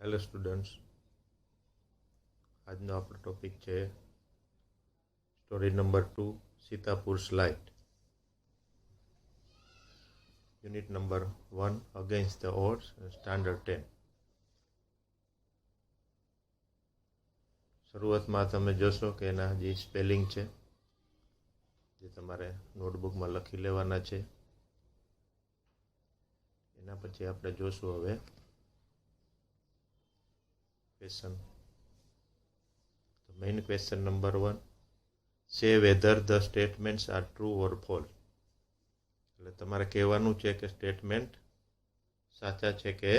Hello students, આજનો આપણો topic છે story number 2 Sitapur slide. Unit number 1 against the odds, standard 10. શરૂઆતમાં તમે જોશો કે એના જે સ્પેલિંગ છે જે તમારે નોટબુકમાં લખી લેવાના છે. એના પછી આપણે જોશું હવે ક્વેશ્ચન. મેઇન ક્વેશ્ચન નંબર 1, સે whether the statements are true or false. એટલે તમારે કહેવાનું છે કે સ્ટેટમેન્ટ સાચા છે કે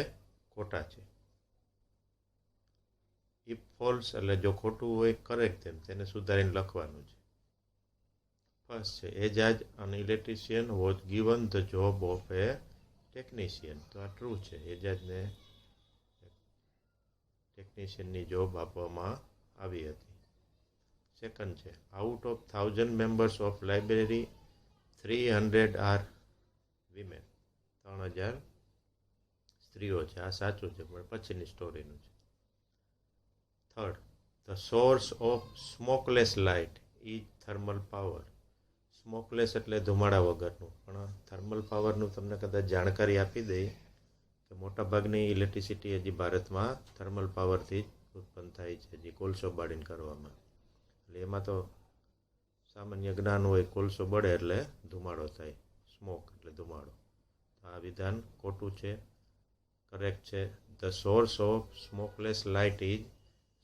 ખોટા છે. ઇફ ફોલ્સ એટલે જો ખોટું હોય કરેક્ટ તેને સુધારીને લખવાનું છે. ફર્સ્ટ છે Aijaz an electrician was given the job of a technician. તો આ ટ્રુ છે, એજાજને ટેકનિશિયનની જોબ આપવામાં આવી હતી. સેકન્ડ છે out of 1000 members of library 300 are women. 3000 સ્ત્રીઓ છે. આ સાચું છે, પણ પછીની સ્ટોરીનું છે. Third, the source of smokeless light is thermal power. Smokeless એટલે ધુમાડા વગરનું, પણ થર્મલ પાવરનું તમને કદાચ જાણકારી આપી દઈએ કે મોટાભાગની ઇલેક્ટ્રિસિટી હજી ભારતમાં થર્મલ પાવરથી ઉત્પન્ન થાય છે, હજી કોલસો બાળીને કરવામાં. એટલે એમાં તો સામાન્ય જ્ઞાન હોય, કોલસો બળે એટલે ધુમાડો થાય, સ્મોક એટલે ધુમાડો. આ વિધાન ખોટું છે. કરેક્ટ છે the source of smokeless light is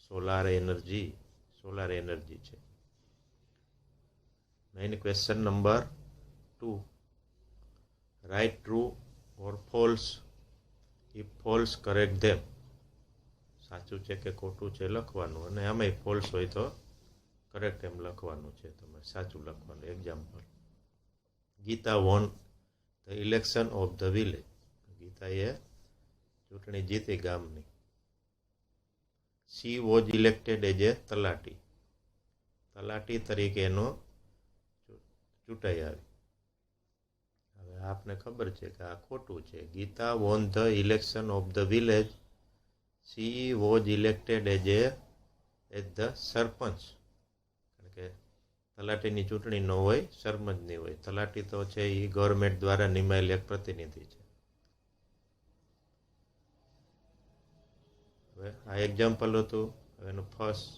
solar energy. Solar energy છે. Main question number 2, write true or false. If false correct them. સાચું છે કે ખોટું છે લખવાનું, અને આમાંય ફોલ્સ હોય તો કરેક્ટ એમ લખવાનું છે. તમારે સાચું લખવાનું. Example, Gita won the election of the village. ગીતાએ ચૂંટણી જીતી ગામની. She was elected as a talati. તલાટી તરીકે એનો ચૂંટાઈ આવી. હવે આપને ખબર છે કે આ ખોટું છે. Gita won the election of the village. She was elected as the sarpanch. કારણ કે તલાટીની ચૂંટણી ન હોય, સરપંચની હોય. તલાટી તો છે એ ગવર્મેન્ટ દ્વારા નિમાયેલ એક પ્રતિનિધિ છે. હવે આ એક્ઝામ્પલ હતું. હવે એનું ફર્સ્ટ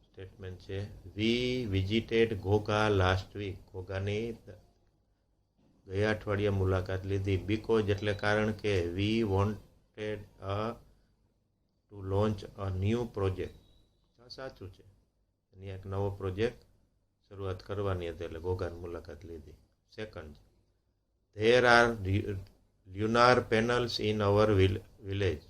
સ્ટેટમેન્ટ છે we visited Ghogha last week. ઘોઘાની ગયા અઠવાડિયે મુલાકાત લીધી. બીકોઝ એટલે કારણ કે we wanted to launch a new project. સાચું છે, એની એક નવો પ્રોજેક્ટ શરૂઆત કરવાની હતી, એટલે ઘોઘાની મુલાકાત લીધી. Second, there are lunar panels in our village.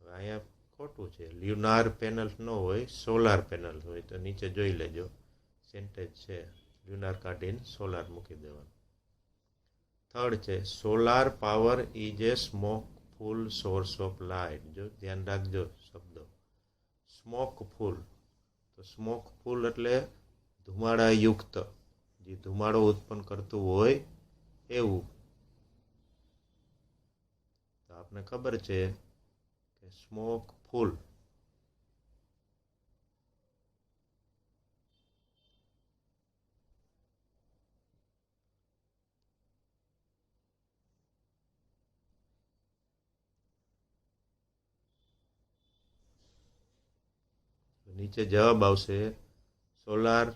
અહીંયા ખોટું છે. લ્યુનાર પેનલ્સ ન હોય, સોલાર પેનલ્સ હોય. તો નીચે જોઈ લેજો, સેન્ટેજ છે, લ્યુનાર કાઢીને સોલાર મૂકી દેવાનું. થર્ડ છે solar power is A smoke full source of light. જો ધ્યાન રાખજો શબ્દો. સ્મોક ફૂલ, તો સ્મોક ફૂલ એટલે ધુમાડા યુક્ત, જે ધુમાડો ઉત્પન્ન કરતું હોય એવું. તો આપને ખબર છે કે સ્મોક ફૂલ નીચે જવાબ આવશે solar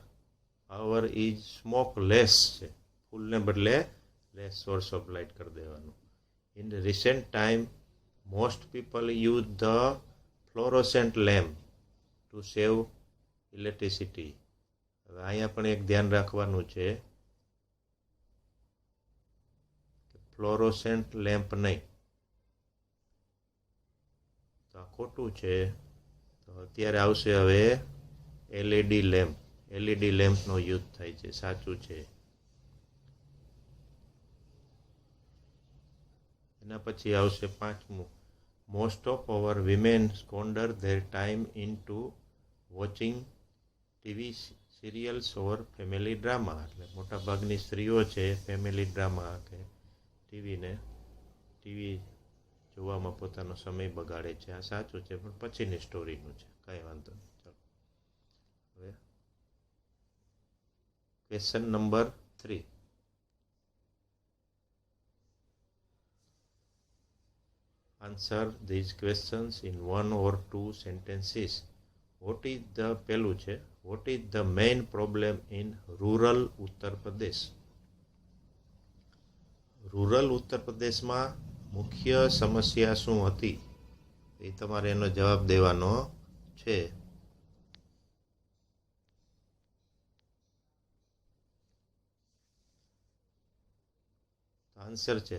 power is smokeless છે. ફૂલને બદલે લેસ સોર્સ ઓફ લાઇટ કરી દેવાનું. In recent time most people use the fluorescent lamp to save electricity. હવે અહીંયા પણ એક ધ્યાન રાખવાનું છે કે ફ્લોરોસેન્ટ લેમ્પ નહીં. તો આ ખોટું છે. તો અત્યારે આવશે હવે એલઈડી લેમ્પ. એલઈડી લેમ્પનો યુઝ થાય છે. સાચું છે. એના પછી આવશે પાંચમું, most of our women squander their time in to watching TV serials or family drama. એટલે મોટાભાગની સ્ત્રીઓ છે ફેમિલી ડ્રામા કે ટીવી જોવામાં પોતાનો સમય બગાડે છે. આ સાચું છે, પણ પછીની સ્ટોરીનું છે, કાંઈ વાંધો નહીં. ચાલો હવે question number 3. Answer these questions in 1 or 2 sentences. પહેલું છે, what is the main problem in rural Uttar Pradesh? Rural ઉત્તર પ્રદેશમાં મુખ્ય સમસ્યા શું હતી? એ તમારે એનો જવાબ દેવાનો છે. આન્સર છે,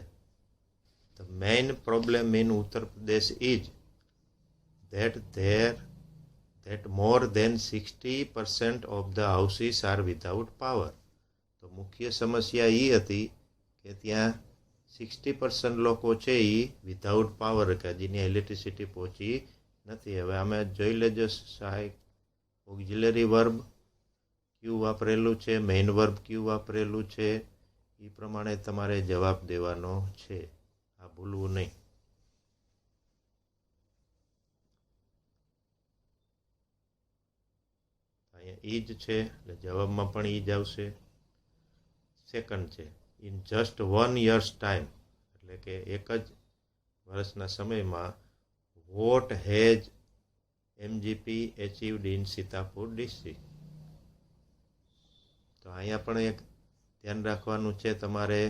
the main problem in Uttar Pradesh is that more than 60% of the houses are without power. તો મુખ્ય સમસ્યા એ હતી કે ત્યાં 60% લોકો છે એ વિધાઉટ પાવર, કે જેની ઇલેક્ટ્રિસિટી પહોંચી નથી. હવે અમે જોઈ લેજો સહાયક ઓક્ઝિલરી વર્બ ક્યુ વાપરેલું છે, મેઇન વર્બ ક્યુ વાપરેલું છે, એ પ્રમાણે તમારે જવાબ દેવાનો છે. આ ભૂલવું નહીં. અહીંયા ઈજ છે એટલે જવાબમાં પણ ઈજ આવશે. સેકન્ડ છે, ઇન જસ્ટ 1 year's ટાઈમ, એટલે કે એક જ વર્ષના સમયમાં what has MGP achieved in Sitapur district. તો અહીંયા પણ એક ધ્યાન રાખવાનું છે તમારે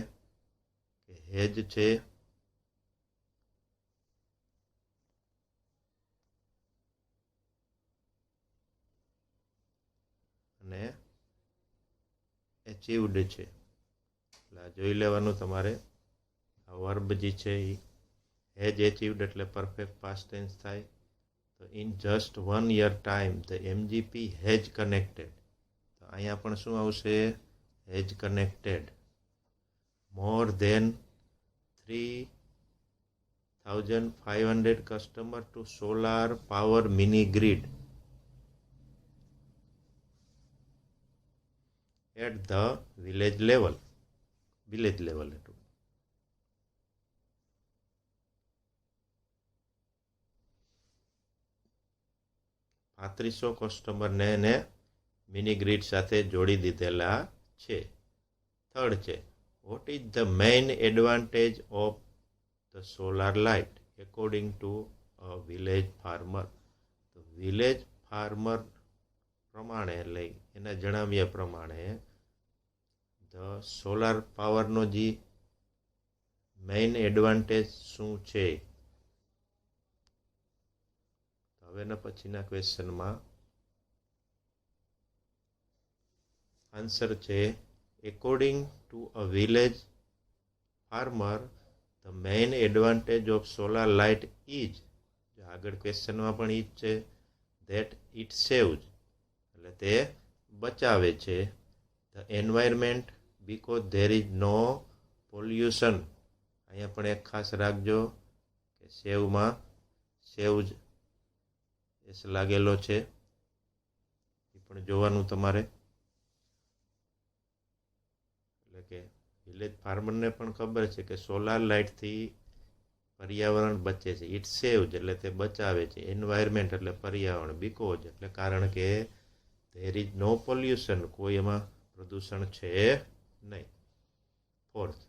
કે હેજ છે અને એચીવડ છે. એટલે આ જોઈ લેવાનું તમારે. આ વર્બ જે છે એ હેજ એચીવડ એટલે પરફેક્ટ પાસ્ટ ટેન્સ થાય. તો in just 1 year time the MGP has connected. તો અહીંયા પણ શું આવશે? Has connected more than 3,500 customer to solar power mini grid at the village level. Village level એટલું. પાંત્રીસો કસ્ટમરને એને મિની ગ્રીડ સાથે જોડી દીધેલા છે. થર્ડ છે, what is the main advantage of the solar light according to a village farmer? તો village farmer પ્રમાણે, એટલે એના જણાવ્યા પ્રમાણે ધ સોલાર પાવરનો જે મેઇન એડવાન્ટેજ શું છે? હવેના પછીના ક્વેશ્ચનમાં આન્સર છે, according to a village farmer the main advantage of solar light is, આગળ ક્વેશ્ચનમાં પણ ઈ જ છે, ધેટ ઇટ સેવ્સ, એટલે તે બચાવે છે, the environment because there is no pollution. અહીંયા પણ એક ખાસ રાખજો કે સેવમાં સેવ્સ એસ લાગેલો છે, એ પણ જોવાનું તમારે. એટલે કે વિલેજ ફાર્મરને પણ ખબર છે કે સોલાર લાઇટથી પર્યાવરણ બચે છે. ઇટ સેવ્સ એટલે તે બચાવે છે, એન્વાયરમેન્ટ એટલે પર્યાવરણ, બીકોઝ એટલે કારણ કે ધેર ઇઝ નો પોલ્યુશન, કોઈ એમાં પ્રદૂષણ છે નહીં. Fourth,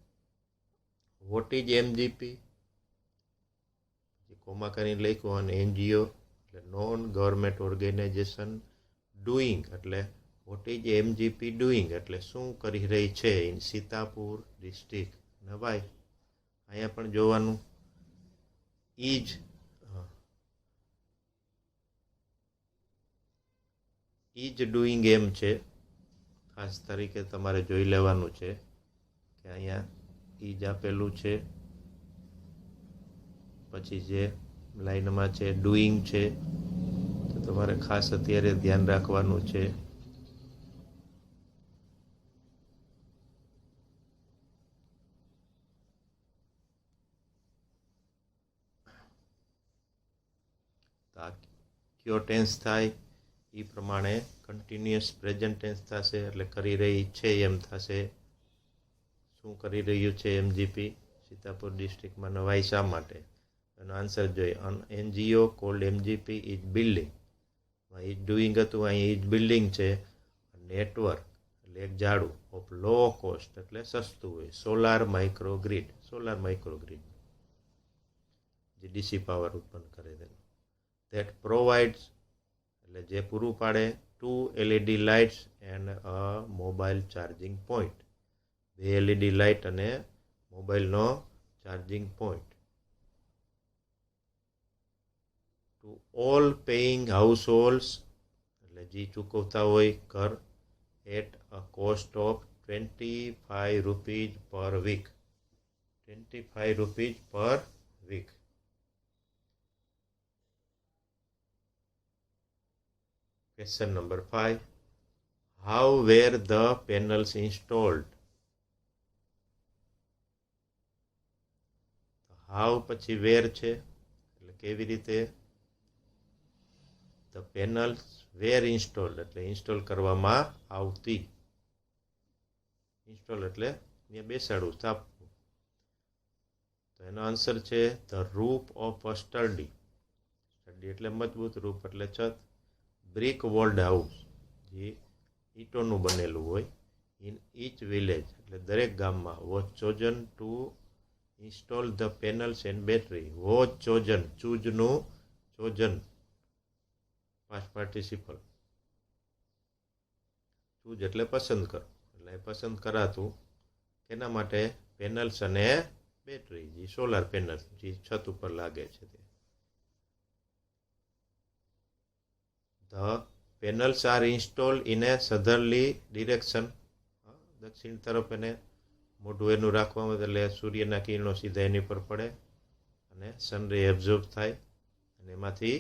what is MGP? Comma કરીને લખ્યું અને એનજીઓ એટલે નોન ગવર્મેન્ટ ઓર્ગેનાઇઝેશન. ડુઈંગ એટલે વોટ ઇઝ એમજીપી ડુઈંગ એટલે શું કરી રહી છે ઇન સીતાપુર ડિસ્ટ્રિક્ટ. ને ભાઈ અહીંયા પણ જોવાનું ઇજ ડુઈંગ એમ છે. ખાસ તરીકે તમારે જોઈ લેવાનું છે કે અહીંયા ઈજ આપેલું છે, પછી જે લાઈનમાં છે ડુઈંગ છે. તો તમારે ખાસ અત્યારે ધ્યાન રાખવાનું છે. કયો ટેન્સ થાય એ પ્રમાણે કન્ટિન્યુઅસ પ્રેઝન્ટ ટેન્સ થશે, એટલે કરી રહી છે એમ થશે. શું કરી રહ્યું છે એમજીપી સીતાપુર ડિસ્ટ્રિક્ટમાં? નવાઈ શા માટે? એનો આન્સર જોઈએ. અન NGO cold MGP is building. Is doing હતું, અહીં ઇઝ બિલ્ડિંગ છે. નેટવર્ક એટલે એક જાડું ઓફ લો કોસ્ટ એટલે સસ્તું હોય. સોલાર માઇક્રોગ્રીડ, સોલાર માઇક્રોગ્રીડ જે ડીસી પાવર ઉત્પન્ન કરે છે. ધેટ પ્રોવાઇડ્સ એટલે જે પૂરું પાડે 2 LED lights and a mobile charging point. 2 LED light અને મોબાઈલનો charging point. To all paying households એટલે જે ચૂકવતા હોય ઘર at a cost of 25 rupees per week. 25 rupees per week. Question number 5. How were the panels installed? How પછી where છે એટલે કેવી રીતે. The panels were installed એટલે ઇન્સ્ટોલ કરવામાં આવતી. ઇન્સ્ટોલ એટલે ત્યાં બેસાડવું, સ્થાપવું. તો એનો આન્સર છે the roof of a study. Study એટલે મજબૂત, રૂફ એટલે છત. બ્રિક વોલ્ડ હાઉસ જે ઈંટોનું બનેલું હોય. ઇન ઈચ વિલેજ એટલે દરેક ગામમાં. Was chosen to install the panels and battery. Was chosen, ચૂઝનું ચોઝન પાસ્ટ પાર્ટિસિપલ. ચૂઝ એટલે પસંદ કરો, એટલે પસંદ કરાતું એના માટે પેનલ્સ અને બેટરી, જે સોલાર પેનલ્સ જે છત ઉપર લાગે છે તે. The panels are installed in a southerly direction. દક્ષિણ તરફ એને મોઢું એનું રાખવામાં એટલે સૂર્યના કિરણો સીધા એની પર પડે અને સનરે એબ્ઝોર્બ થાય અને એમાંથી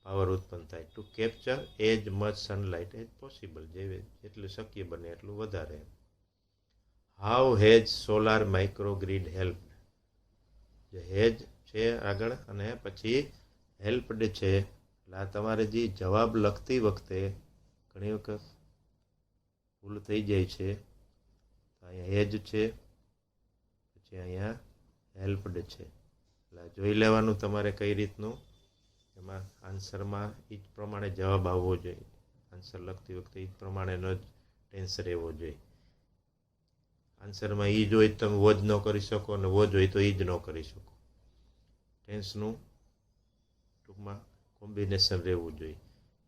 પાવર ઉત્પન્ન થાય. To capture as much sunlight as possible, જેટલું શક્ય બને એટલું વધારે. How has solar microgrid help. જે હેજ છે આગળ અને પછી હેલ્પડ છે. એટલે આ તમારે જે જવાબ લખતી વખતે ઘણી વખત ભૂલ થઈ જાય છે. અહીંયા હેજ છે, પછી અહીંયા હેલ્પડ છે. એટલે જોઈ લેવાનું તમારે કઈ રીતનું. એમાં આન્સરમાં એ જ પ્રમાણે જવાબ આવવો જોઈએ. આન્સર લખતી વખતે એ જ પ્રમાણેનો જ ટેન્સ રહેવો જોઈએ. આન્સરમાં ઈ જ હોય તમે વોજ ન કરી શકો અને વોજ હોય તો ઈ જ ન કરી શકો. ટેન્સનું ટૂંકમાં કોમ્બિનેશન રહેવું જોઈએ.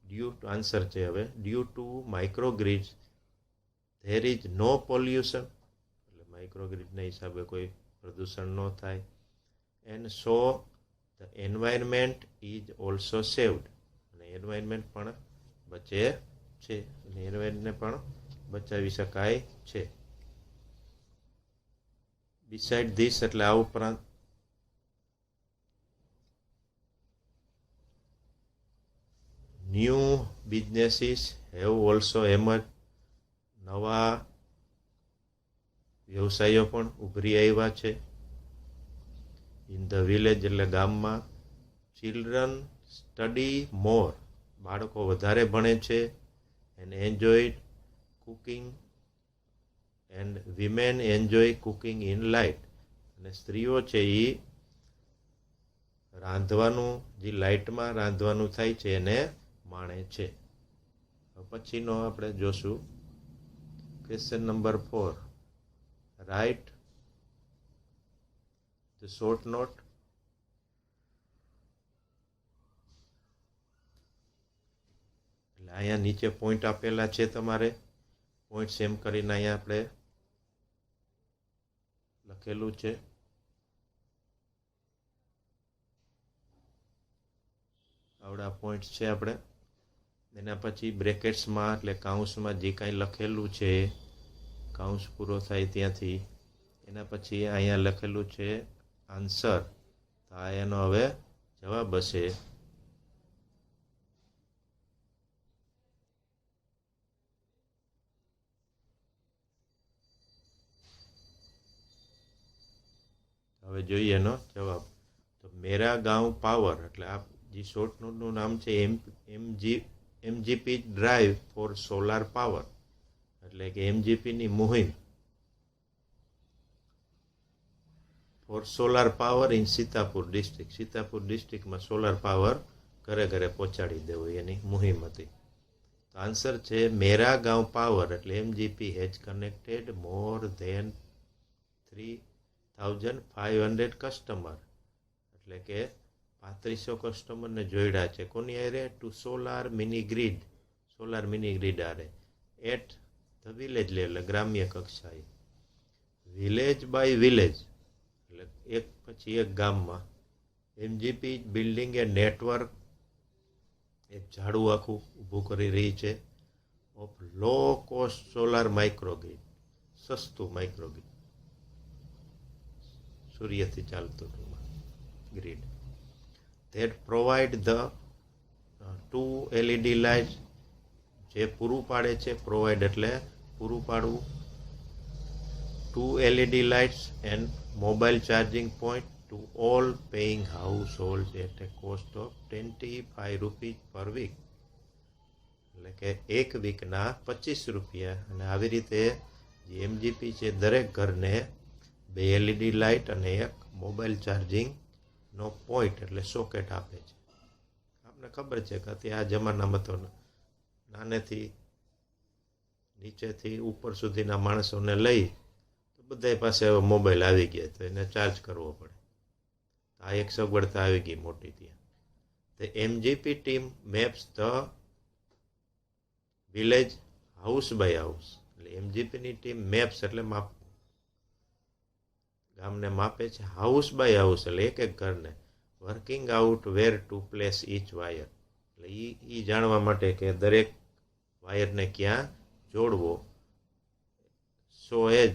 ડ્યુ ટુ આન્સર છે હવે. Due to microgrids there is no pollution એટલે માઇક્રોગ્રીડના હિસાબે કોઈ પ્રદૂષણ ન થાય. And so the environment is also saved અને એન્વાયરમેન્ટ પણ બચે છે અને એન્વાયરમેન્ટને પણ બચાવી શકાય છે. બિસાઇડ ધીસ એટલે આ ઉપરાંત ન્યૂ બિઝનેસીસ હેવ ઓલ્સો એમર્જ. નવા વ્યવસાયો પણ ઉભરી આવ્યા છે. ઇન ધ વિલેજ એટલે ગામમાં. ચિલ્ડ્રન સ્ટડી મોર બાળકો વધારે ભણે છે. And enjoyed cooking and women enjoy cooking in light અને સ્ત્રીઓ છે એ રાંધવાનું જે લાઇટમાં રાંધવાનું થાય છે એને માણે છે. પછીનો આપણે જોશું. Question number 4. Write the short note. એટલે અહીંયા નીચે પોઈન્ટ આપેલા છે તમારે. પોઈન્ટ સેમ કરીને અહીંયા આપણે લખેલું છે. આવડા પોઈન્ટ છે આપણે. એના પછી બ્રેકેટ્સમાં એટલે કાઉન્સમાં જે કાંઈ લખેલું છે, કાઉન્સ પૂરો થાય ત્યાંથી એના પછી અહીંયા લખેલું છે આન્સર. તો આ એનો હવે જવાબ હશે. હવે જોઈએ એનો જવાબ. તો મેરા ગાંવ પાવર એટલે આ જે શોર્ટ નોટનું નામ છે MGP drive for solar power એટલે કે MGPની મુહિમ for solar power in Sitapur district. Sitapur ડિસ્ટ્રિક્ટમાં સોલાર પાવર ઘરે ઘરે પહોંચાડી દેવું એની મુહિમ હતી. તો આન્સર છે મેરા ગાંવ પાવર એટલે MGP has connected more than 3,500 customer, એટલે કે 3500 કસ્ટમરને જોડ્યા છે. કોની આરે? To solar mini grid. Solar mini grid આરે એટ ધ વિલેજ લેવલ, ગ્રામ્ય કક્ષાએ. વિલેજ બાય વિલેજ એટલે એક પછી એક ગામમાં એમજીપી બિલ્ડિંગ એ નેટવર્ક, એક ઝાડું આખું ઊભું કરી રહી છે of low cost solar microgrid, સસ્તું માઇક્રોગ્રીડ, સૂર્યથી ચાલતું grid. That provide the 2 LED light, જે પૂરું પાડે છે. પ્રોવાઈડ એટલે પૂરું પાડવું. 2 LED lights and mobile charging point to all paying household at a cost of 25 rupees per week, એટલે કે એક વીકના 25 રૂપિયા. અને આવી રીતે જે એમજીપી છે દરેક ઘરને 2 LED લાઇટ અને એક મોબાઈલ ચાર્જિંગનો પોઈન્ટ એટલે સોકેટ આપે છે. આપણે ખબર છે કે અત્યારે આ જમાનામાં તો નાનેથી નીચેથી ઉપર સુધીના માણસોને લઈ તો બધા પાસે હવે મોબાઈલ આવી ગયા, તો એને ચાર્જ કરવો પડે. આ એક સગવડતા આવી ગઈ મોટી ત્યાં. The MGP team maps the village house by house, એટલે એમજીપીની ટીમ મેપ્સ એટલે માપ, ગામને માપે છે. હાઉસ બાય હાઉસ એટલે એક એક ઘરને. Working out where to place each wire, એટલે એ જાણવા માટે કે દરેક વાયરને ક્યાં જોડવો. સો એજ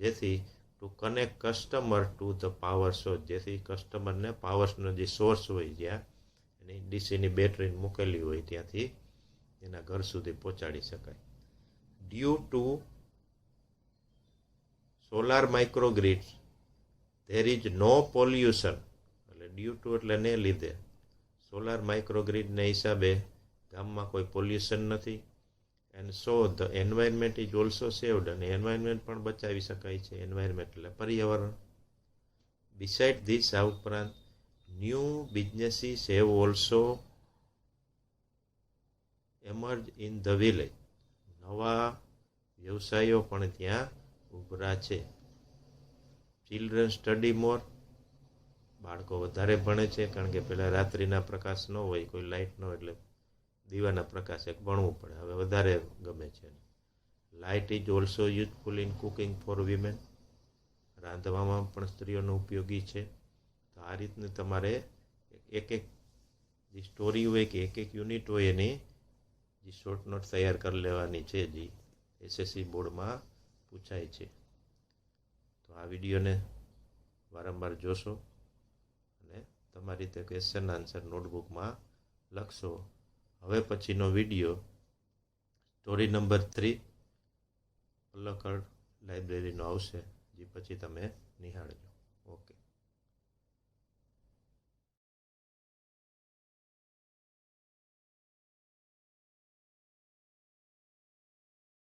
જેથી two connect customer to the power source, જેથી કસ્ટમરને પાવરનો જે સોર્સ હોય જ્યાં એની ડીસીની બેટરી મૂકેલી હોય ત્યાંથી એના ઘર સુધી પહોંચાડી શકાય. Due to solar microgrids there is no pollution, એટલે ડ્યુ ટુ એટલે ને લીધે. સોલાર માઇક્રોગ્રીડને હિસાબે ગામમાં કોઈ પોલ્યુશન નથી. And so the environment is also saved, અને એન્વાયરમેન્ટ પણ બચાવી શકાય છે. એન્વાયરમેન્ટ એટલે પર્યાવરણ. બિસાઇડ ધીસ, આ ઉપરાંત new businesses have also emerge in the village, નવા વ્યવસાયો પણ ત્યાં ઉભરા છે. ચિલ્ડ્રન સ્ટડી મોર, બાળકો વધારે ભણે છે, કારણ કે પહેલાં રાત્રિના પ્રકાશ ન હોય, કોઈ લાઇટ ન હોય, એટલે દીવાના પ્રકાશે ભણવું પડે. હવે વધારે ગમે છે. Light is also useful in cooking for women, રાંધવામાં પણ સ્ત્રીઓનો ઉપયોગી છે. તો આ રીતની તમારે એક એક જે સ્ટોરી હોય કે એક એક યુનિટ હોય એની જે શોર્ટ નોટ તૈયાર કરી લેવાની છે, જે એસએસસી બોર્ડમાં પૂછાય છે. તો આ વિડીયોને વારંવાર જોશો અને તમારી રીતે ક્વેશ્ચન આન્સર નોટબુકમાં લખશો. હવે પછીનો વિડીયો સ્ટોરી નંબર 3 પલ્લકડ લાઇબ્રેરીનો આવશે, જે પછી તમે નિહાળજો. ઓકે.